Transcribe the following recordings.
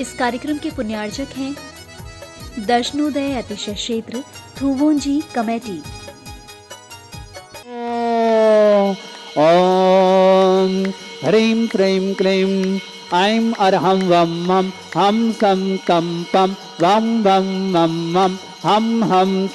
इस कार्यक्रम के पुण्यार्चक हैं दर्शनोदय अतिशय क्षेत्र थुवोंजी कमेटी। ओम ह्रीं क्रीं क्लीं ऐं अर्हं वं मं हम सं कं पं वं वं मं मं हम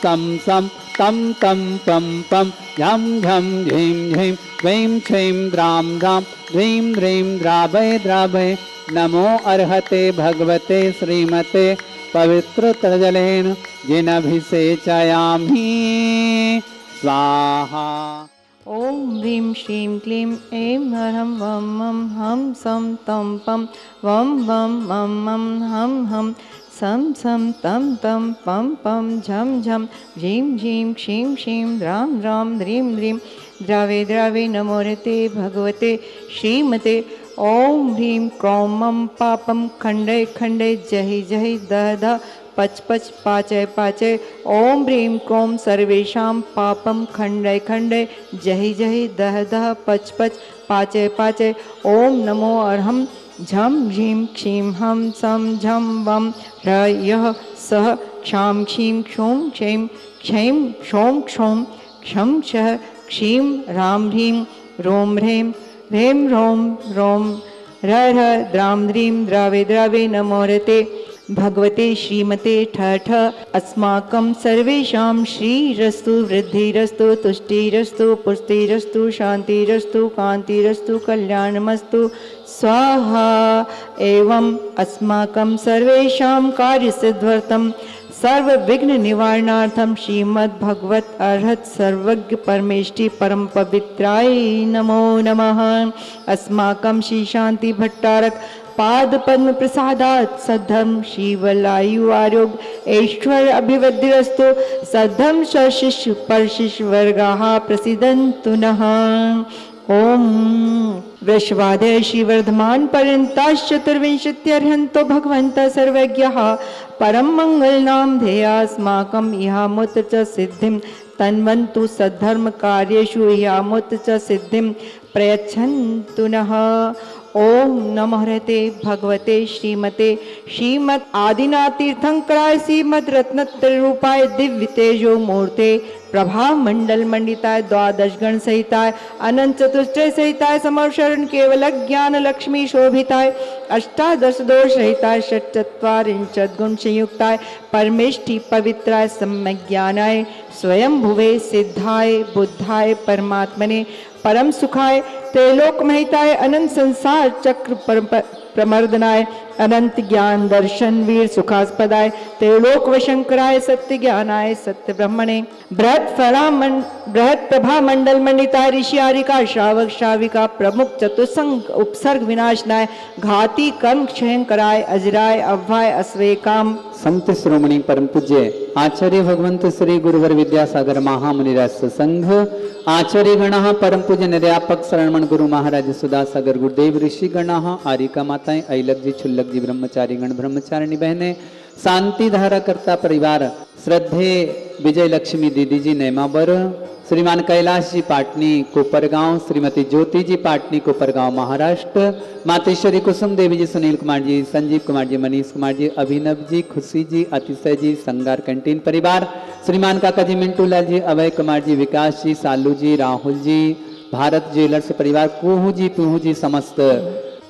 सं सं तं तं पं पं झं झं झीं झीं क्लीं छीं द्रां द्रां ह्रीं ह्रीं द्रावय द्रावय। नमो अर्हते भगवते श्रीमते पवित्रतरजलेन जिनभिषेचयामि स्वाहा। ओम ह्रीं श्रीं क्लीं ऐं हरं वं मं हम सं तं पं वं वं मं मं हम सं सं तं तं पं पं झं झं झीं झीं क्षीं क्षीं द्रां द्रां ह्रीं ह्रीं द्रावे द्रावे। नमोरते भगवते श्रीमते। ओम ह्रीं क्रों मं पापं खण्डय खण्डय जहि जहि दह दह पच पच पाचय पाचय। ओम ह्रीं क्रों सर्वेषां पापं खण्डय खण्डय जहि जहि दह दह पच पच पाचय पाचय। ओम नमो अर्हं झं झीं क्षीं हं सं झं वं र यः सः क्षां क्षीं क्षूं क्षैं क्षैं क्षौं क्षौं क्षं क्षः क्षीं रां ह्रीं रों ह्रें ह्रें रों रों र र द्रां ह्रीं द्रावे द्रावे। नमोरते भगवते श्रीमते ठ ठ। अस्माकं सर्वेषां श्रीरस्तु वृद्धिरस्तु तुष्टिरस्तु पुष्टिरस्तु शान्तिरस्तु कान्तिरस्तु कल्याणमस्तु स्वाहा। एवं अस्माकं सर्वेषां कार्यसिद्ध्यर्थं सर्वविघ्न निवारणार्थं श्रीमद्भगवत अर्हत सर्वज्ञ परमेष्टि परम पवित्राय नमो नमः। अस्माकं श्री शांति भट्टारक पाद पद्म प्रसादात् सद्धम शिवलायु आरोग्य ऐश्वर्य अभिवृद्धिरस्तु। सद्धम शिष्य पर शिष्य वर्गाः प्रसीदन्तु नः। ओम वृषभादय श्रीवर्धमान पर्यन्ताश्चतुर्विंशत्यर्हन्तो भगवन्तः सर्वज्ञः परम मंगलनाम ध्येयास्माकं इहामुत च सिद्धिं तन्वन्तु सद्धर्म कार्येषु इहामुत च सिद्धिं प्रयच्छन्तु नः। ओम नमः हरते भगवते श्रीमते श्रीमद आदिनाथ तीर्थंकराय श्रीमद रत्नत्रय रूपाय दिव्य तेजो मूर्ते प्रभा मंडल मंडिताय द्वादश गण सहिताय अनंत चतुष्टय सहिताय समर्शरण केवल ज्ञान लक्ष्मी शोभिताय अष्टादश दोष रहिताय षट्चत्वारिंशत् गुण संयुक्ताय परमेष्टि पवित्राय सम्यक ज्ञानाय स्वयं भुवे सिद्धाय बुद्धाय परमात्मने परम सुखाय त्रैलोक महिताय अनंत संसार चक्र प्रमर्दनाय अनंत ज्ञान दर्शन वीर सुखास्पदाय त्रैलोक वशंकराय सत्य ज्ञानाय सत्य ब्रह्मणे बृहत प्रभा मंडल मंडिताय ऋषि आरिका श्रावक श्राविका प्रमुख चतुसंग उपसर्ग विनाशनाय घाती कर्म क्षयंकराय अजराय अव्वाय अस्वेकाम। संत श्रोमणी परम पूज्य आचार्य भगवंत श्री गुरुवर विद्यासागर महामुनिराज संघ आचार्य गणः परम पूज्य निर्यापक शरणमण गुरु महाराज सुदासागर गुरुदेव ऋषि गणः आरिका माताएं ऐलक जी छुल्लक जी ब्रह्मचारी गण ब्रह्मचारिणी बहने शांति धारा करता परिवार श्रद्धे विजय लक्ष्मी दीदी जी नैमाबर श्रीमान कैलाश जी पाटनी कोपरगांव श्रीमती ज्योति जी पाटनी कोपरगांव महाराष्ट्र मातेश्वरी कुसुम देवी जी सुनील कुमार जी संजीव कुमार जी मनीष कुमार जी अभिनव जी खुशी जी अतिशय जी संगार कैंटीन परिवार श्रीमान काका जी मिंटू लाल जी अभय कुमार जी विकास जी सालू जी राहुल जी भारत ज्वेलर्स परिवार कुहू जी समस्त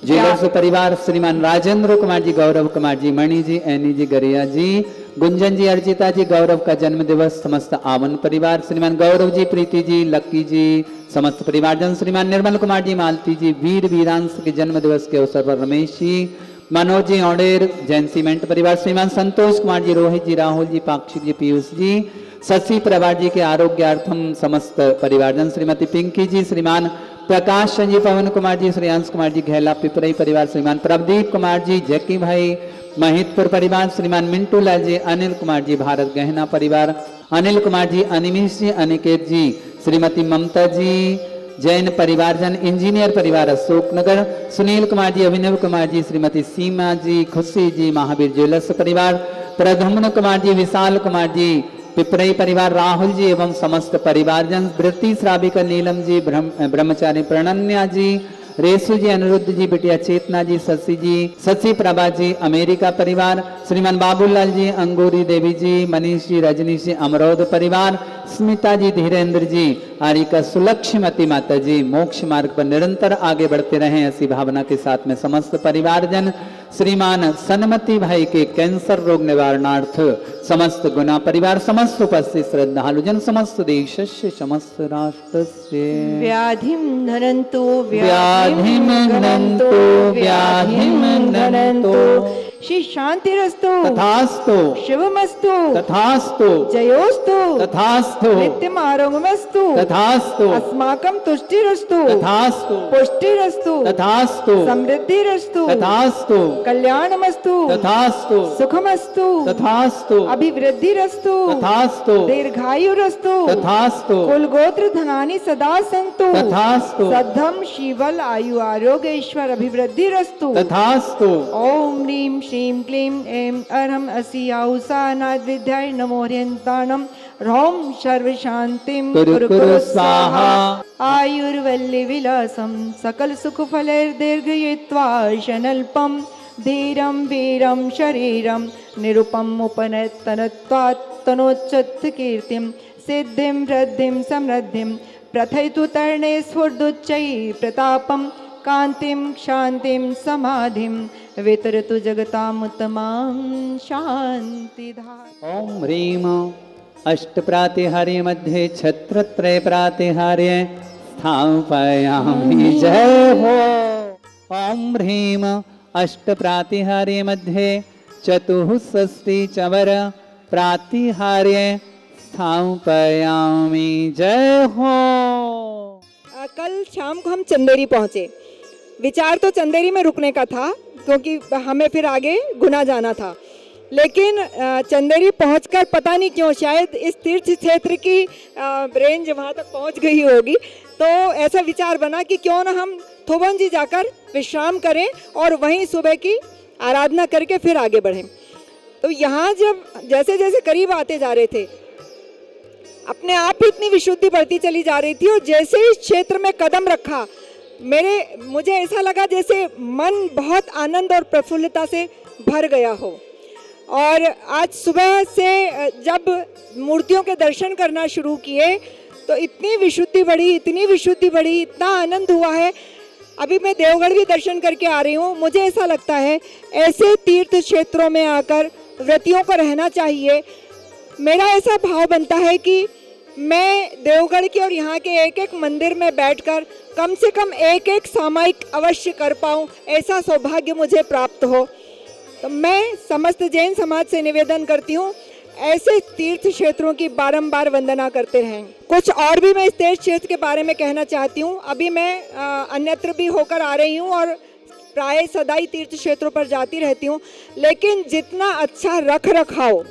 ज्वेलर्स परिवार श्रीमान राजेंद्र कुमार जी गौरव कुमार जी मणि जी एनी जी गरिया जी गुंजन जी अर्जिता जी गौरव का जन्म दिवस समस्त आवन परिवार श्रीमान गौरव जी प्रीति जी लक्की जी समस्त परिवारजन श्रीमान निर्मल कुमार जी मालती जी वीर वीरांश के जन्म दिवस के अवसर पर रमेश जी मनोज जी औडेर जैन सीमेंट परिवार श्रीमान संतोष कुमार जी रोहित जी राहुल जी पाक्षिक जी पीयूष जी शशि प्रभार जी के आरोग्यार्थम समस्त परिवारजन श्रीमती पिंकी जी श्रीमान प्रकाश संजीव पवन कुमार जी श्रेयांश कुमार जी घेला पिपरई परिवार श्रीमान प्रभदीप कुमार जी जैकी भाई महितपुर परिवार श्रीमान मिंटू लाल जी अनिल कुमार जी भारत गहना परिवार अनिल कुमार जी अनिमेश जी अनिकेत जी श्रीमती ममता जी जैन परिवारजन इंजीनियर परिवार अशोकनगर सुनील कुमार जी अभिनव कुमार जी श्रीमती सीमा जी खुशी जी महावीर ज्वेलर्स परिवार प्रद्युम्न कुमार जी विशाल कुमार जी पिपरई परिवार राहुल जी एवं समस्त परिवारजन वृत्ति श्राविका नीलम जी ब्रह्मचारी प्रणन्या जी रेसु जी, अनिरुद्ध जी, बिटिया चेतना जी, शशि प्रभा जी, अमेरिका परिवार, श्रीमान बाबूलाल जी, अंगूरी देवी जी, मनीष जी, रजनीश जी, अमरोद परिवार, स्मिता जी, धीरेन्द्र जी, आरिका सुलक्ष्मती माता जी मोक्ष मार्ग पर निरंतर आगे बढ़ते रहें, ऐसी भावना के साथ में समस्त परिवारजन श्रीमान सन्मति भाई के कैंसर रोग निवारणार्थ समस्त गुना परिवार, समस्त उपस्थित श्रद्धालुजन, समस्त देशस्य समस्त राष्ट्रस्य व्याधिं धरन्तु व्याधिं घ्नन्तु व्याधिं घ्नन्तु श्री शांतिरस्तु तथास्तु शिवमस्तु तथास्तु जयोस्तु तथास्तु नित्यम् आरोग्यमस्तु तथास्तु अस्माकं तुष्टिरस्तु तथास्तु पुष्टिरस्तु तथास्तु समृद्धिरस्तु तथास्तु कल्याणमस्तु तथास्तु सुखमस्तु तथास्तु अभिवृद्धिरस्तु तथास्तु दीर्घायुरस्तु तथास्तु कुलगोत्र धनानि सदा सन्तु तथास्तु सद्धम शीवल आयु आरोग्य ईश्वर अभिवृद्धिरस्तु तथास्तु ओम ह्रीं श्रीं क्लीं ऐं अर्हं अस्याउसानाद विद्याय नमोऽर्यन्ताणं ह्रौं सर्वशान्तिं कुरु कुरु स्वाहा। आयुर्वल्ली विलासं सकल सुख फलैर्दीर्घयित्वा शनल्पं धीरं वीरं शरीरं निरुपम् उपनतनत्वात् तनोच्चत् कीर्तिं सिद्धिं वृद्धिं समृद्धिं प्रथयतु तर्णे स्फुर्दुच्चैः प्रतापं कान्तिं शान्तिं समाधिं वितरतु जगतामुत्तमां शान्तिधाम। ओम ह्रीं अष्टप्रातिहार्य मध्ये छत्रत्रय प्रातिहार्य स्थापयामि। जय हो। ओम ह्रीं अष्टप्रातिहार्य मध्ये चतुःषष्टि चवर प्रातिहार्य स्थापयामि। जय हो। कल शाम को हम चंदेरी पहुंचे। विचार तो चंदेरी में रुकने का था क्योंकि हमें फिर आगे गुना जाना था, लेकिन चंदेरी पहुंचकर पता नहीं क्यों शायद इस तीर्थ क्षेत्र की रेंज वहां तक पहुंच गई होगी, तो ऐसा विचार बना कि क्यों ना हम थोवन जी जाकर विश्राम करें और वहीं सुबह की आराधना करके फिर आगे बढ़ें। तो यहाँ जब जैसे जैसे करीब आते जा रहे थे अपने आप ही इतनी विशुद्धि बढ़ती चली जा रही थी, और जैसे इस क्षेत्र में कदम रखा मुझे ऐसा लगा जैसे मन बहुत आनंद और प्रफुल्लता से भर गया हो। और आज सुबह से जब मूर्तियों के दर्शन करना शुरू किए तो इतनी विशुद्धि बढ़ी, इतनी विशुद्धि बढ़ी, इतना आनंद हुआ है। अभी मैं देवगढ़ भी दर्शन करके आ रही हूँ। मुझे ऐसा लगता है ऐसे तीर्थ क्षेत्रों में आकर व्रतियों को रहना चाहिए। मेरा ऐसा भाव बनता है कि मैं देवगढ़ के और यहाँ के एक एक मंदिर में बैठकर कम से कम एक एक सामायिक अवश्य कर पाऊँ, ऐसा सौभाग्य मुझे प्राप्त हो। तो मैं समस्त जैन समाज से निवेदन करती हूँ ऐसे तीर्थ क्षेत्रों की बारंबार वंदना करते रहें। कुछ और भी मैं इस तीर्थ क्षेत्र के बारे में कहना चाहती हूँ। अभी मैं अन्यत्र भी होकर आ रही हूँ और प्राय सदाई तीर्थ क्षेत्रों पर जाती रहती हूँ, लेकिन जितना अच्छा रख रखाव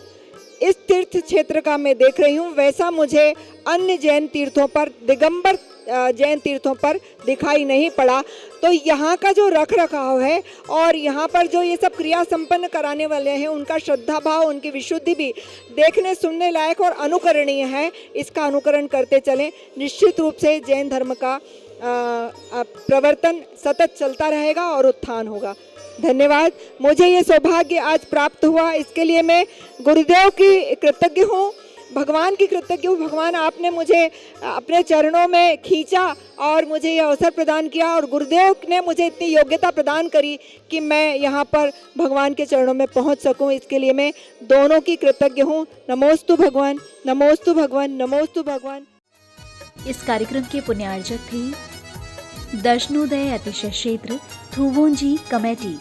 इस तीर्थ क्षेत्र का मैं देख रही हूँ वैसा मुझे अन्य जैन तीर्थों पर, दिगंबर जैन तीर्थों पर दिखाई नहीं पड़ा। तो यहाँ का जो रख रखाव है और यहाँ पर जो ये सब क्रिया संपन्न कराने वाले हैं उनका श्रद्धा भाव, उनकी विशुद्धि भी देखने सुनने लायक और अनुकरणीय है। इसका अनुकरण करते चलें, निश्चित रूप से जैन धर्म का प्रवर्तन सतत चलता रहेगा और उत्थान होगा। धन्यवाद। मुझे ये सौभाग्य आज प्राप्त हुआ, इसके लिए मैं गुरुदेव की कृतज्ञ हूँ, भगवान की कृतज्ञ हूँ। भगवान आपने मुझे अपने चरणों में खींचा और मुझे ये अवसर प्रदान किया, और गुरुदेव ने मुझे इतनी योग्यता प्रदान करी कि मैं यहाँ पर भगवान के चरणों में पहुँच सकूँ। इसके लिए मैं दोनों की कृतज्ञ हूँ। नमोस्तु भगवान, नमोस्तु भगवान, नमोस्तु भगवान। इस कार्यक्रम के पुण्यार्जक थे दर्शनोदय अतिशय क्षेत्र थुवोंजी कमेटी।